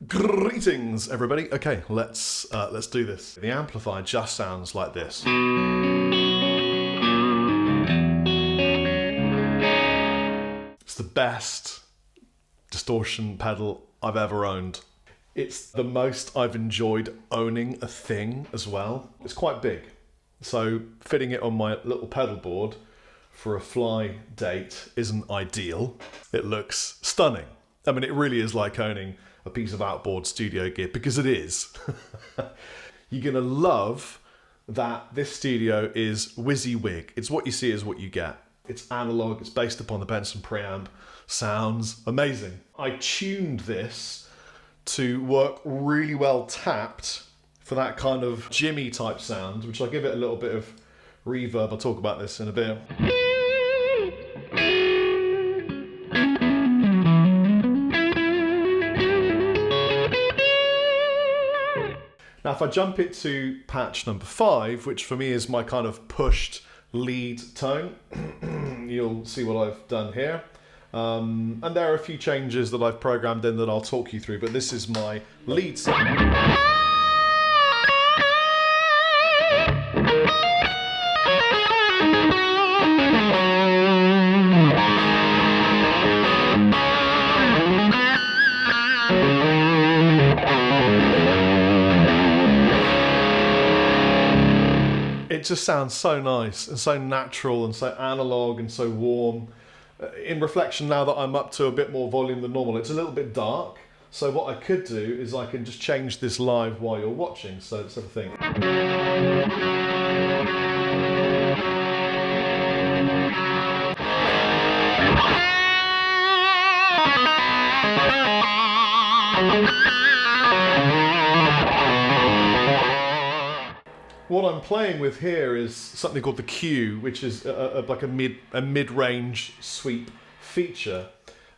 Greetings, everybody. Okay, let's do this. The amplifier just sounds like this. It's the best distortion pedal I've ever owned. It's the most I've enjoyed owning a thing as well. It's quite big, so fitting it on my little pedal board for a fly date isn't ideal. It looks stunning. I mean, it really is like owning a piece of outboard studio gear, because it is. You're gonna love that this studio is WYSIWYG. It's what you see is what you get. It's analog, it's based upon the Benson preamp, sounds amazing. I tuned this to work really well tapped for that kind of Jimmy type sound, which I'll give it a little bit of reverb. I'll talk about this in a bit. Now, if I jump it to patch number 5, which for me is my kind of pushed lead tone, you'll see what I've done here. And there are a few changes that I've programmed in that I'll talk you through, but this is my lead sound. It just sounds so nice and so natural and so analog and so warm. In reflection, now that I'm up to a bit more volume than normal, it's a little bit dark. So what I could do is I can just change this live while you're watching. So let's have a think. What I'm playing with here is something called the Q, which is like a mid-range sweep feature,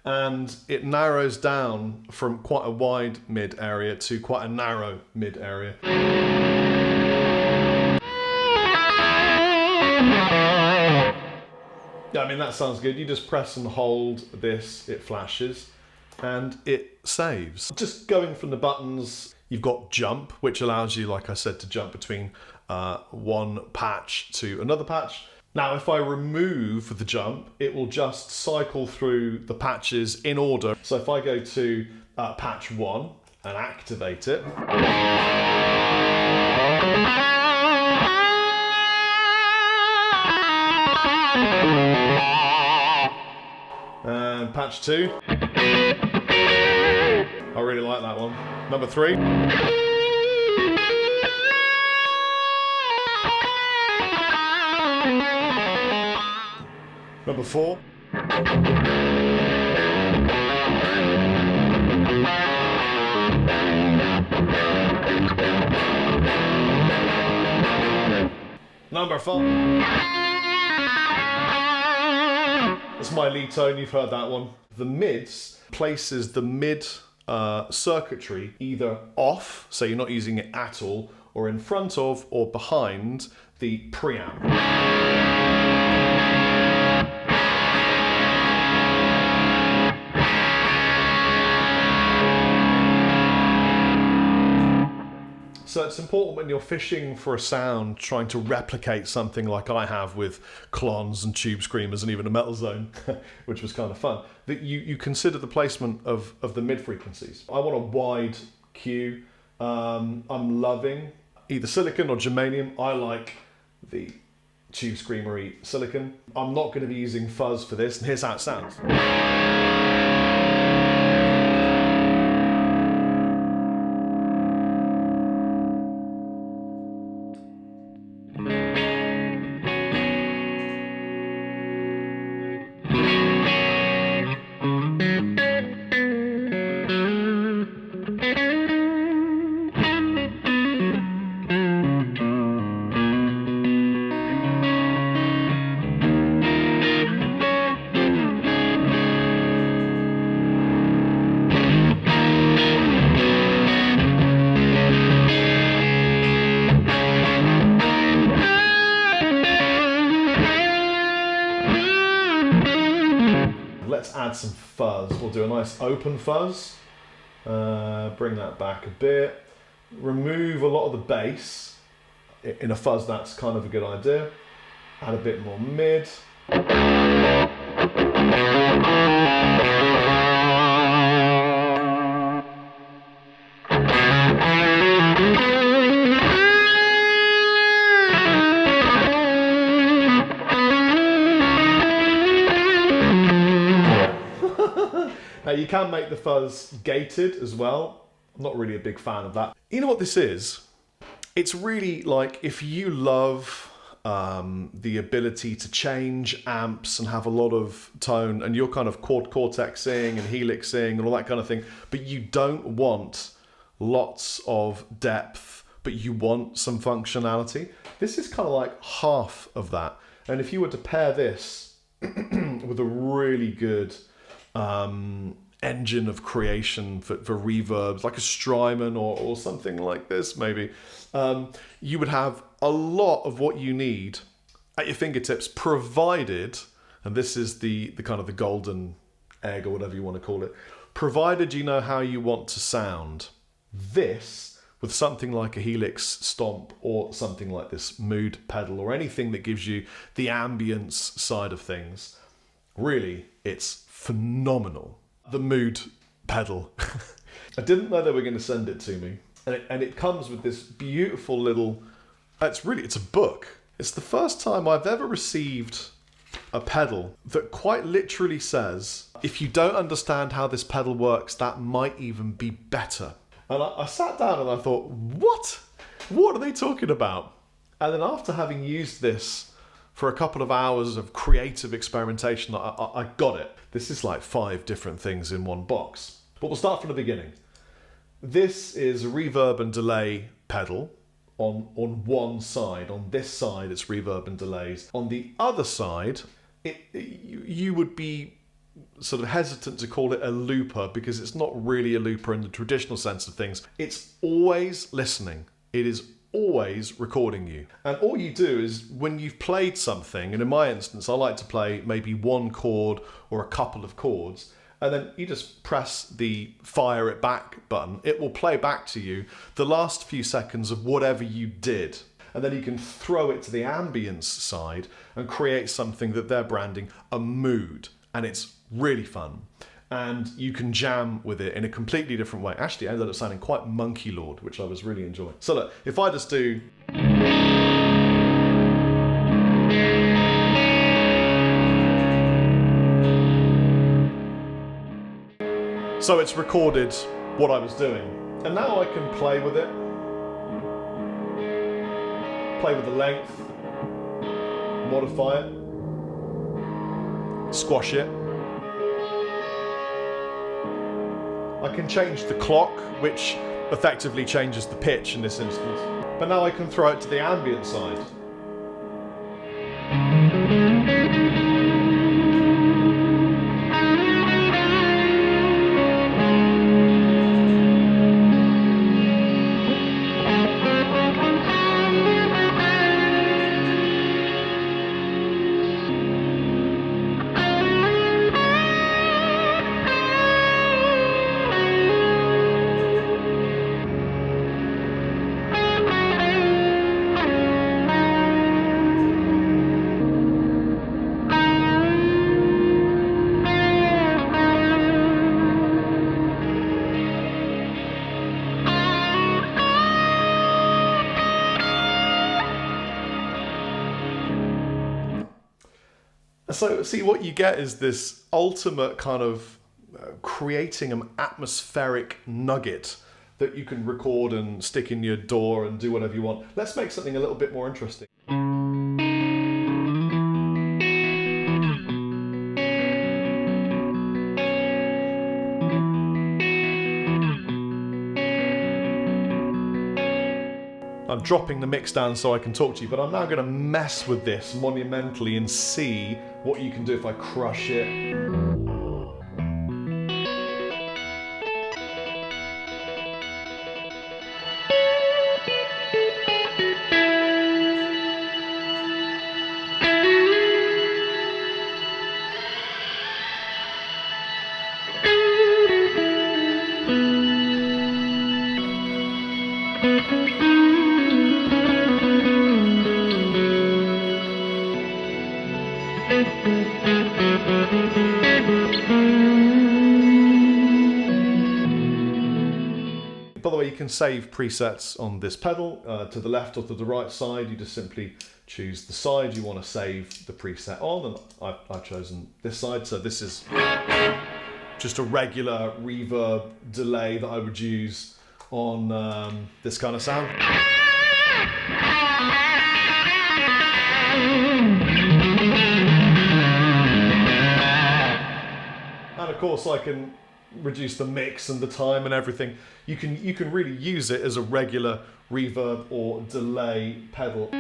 and it narrows down from quite a wide mid area to quite a narrow mid area. Yeah, I mean, that sounds good. You just press and hold this, it flashes, and it saves. Just going from the buttons, you've got jump, which allows you, like I said, to jump between one patch to another patch. Now, if I remove the jump, it will just cycle through the patches in order. So if I go to patch 1 and activate it, and patch 2, I really like that one. Number 3. Number 4. Number 5. That's my lead tone, you've heard that one. The mids places the mid circuitry either off, so you're not using it at all, or in front of or behind the preamp. So it's important when you're fishing for a sound, trying to replicate something like I have with Klons and Tube Screamers and even a Metal Zone, which was kind of fun, that you consider the placement of the mid frequencies. I want a wide Q. I'm loving either silicon or germanium. I like the Tube Screamery silicon. I'm not going to be using fuzz for this, and here's how it sounds. let's add some fuzz. We'll do a nice open fuzz. Bring that back a bit. Remove a lot of the bass. In a fuzz, that's kind of a good idea. Add a bit more mid. Now you can make the fuzz gated as well. I'm not really a big fan of that. You know what this is? It's really like if you love the ability to change amps and have a lot of tone, and you're kind of quad cortexing and helixing and all that kind of thing, but you don't want lots of depth, but you want some functionality. This is kind of like half of that. And if you were to pair this with a really good engine of creation for reverbs, like a Strymon or something like this maybe, you would have a lot of what you need at your fingertips, provided, and this is the kind of the golden egg or whatever you want to call it, provided you know how you want to sound this with something like a Helix Stomp or something like this Mood pedal or anything that gives you the ambience side of things. Really, it's phenomenal. The Mood pedal. I didn't know they were going to send it to me. And it comes with this beautiful little, it's a book. It's the first time I've ever received a pedal that quite literally says, if you don't understand how this pedal works, that might even be better. And I sat down and I thought, what? What are they talking about? And then after having used this for a couple of hours of creative experimentation, I got it. This is like 5 different things in one box. But we'll start from the beginning. This is a reverb and delay pedal on one side. On this side, it's reverb and delays. On the other side, you would be sort of hesitant to call it a looper because it's not really a looper in the traditional sense of things. It's always listening. It is always recording you. And all you do is when you've played something, and in my instance, I like to play maybe one chord or a couple of chords, and then you just press the fire it back button. It will play back to you the last few seconds of whatever you did. And then you can throw it to the ambience side and create something that they're branding a mood. And it's really fun. And you can jam with it in a completely different way. Actually, it ended up sounding quite Monkey Lord, which I was really enjoying. So look, if I just do... So it's recorded what I was doing. And now I can play with it. Play with the length. Modify it. Squash it. I can change the clock, which effectively changes the pitch in this instance. But now I can throw it to the ambient side. So, see, what you get is this ultimate kind of creating an atmospheric nugget that you can record and stick in your door and do whatever you want. Let's make something a little bit more interesting. I'm dropping the mix down so I can talk to you, but I'm now going to mess with this monumentally and see what you can do if I crush it. By the way, you can save presets on this pedal to the left or to the right side. You just simply choose the side you want to save the preset on, and I've chosen this side. So this is just a regular reverb delay that I would use on this kind of sound. And of course I can reduce the mix and the time and everything. You can really use it as a regular reverb or delay pedal.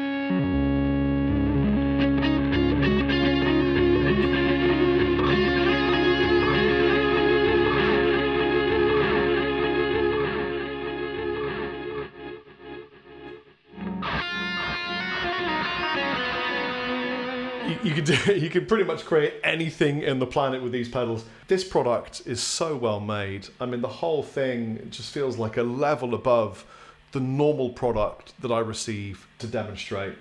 You can pretty much create anything in the planet with these pedals. This product is so well made. I mean, the whole thing just feels like a level above the normal product that I receive to demonstrate.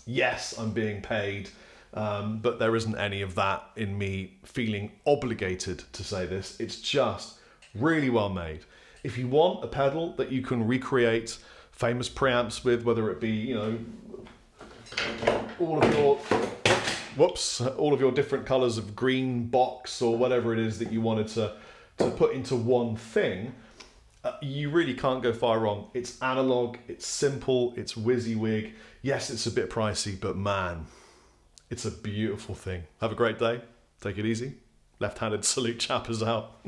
Yes, I'm being paid, but there isn't any of that in me feeling obligated to say this. It's just really well made. If you want a pedal that you can recreate famous preamps with, whether it be, you know, all of your different colors of green box or whatever it is that you wanted to put into one thing, you really can't go far wrong. It's analog, it's simple, it's WYSIWYG. Yes, it's a bit pricey, but man, it's a beautiful thing. Have a great day. Take it easy. Left-handed salute, Chappers out.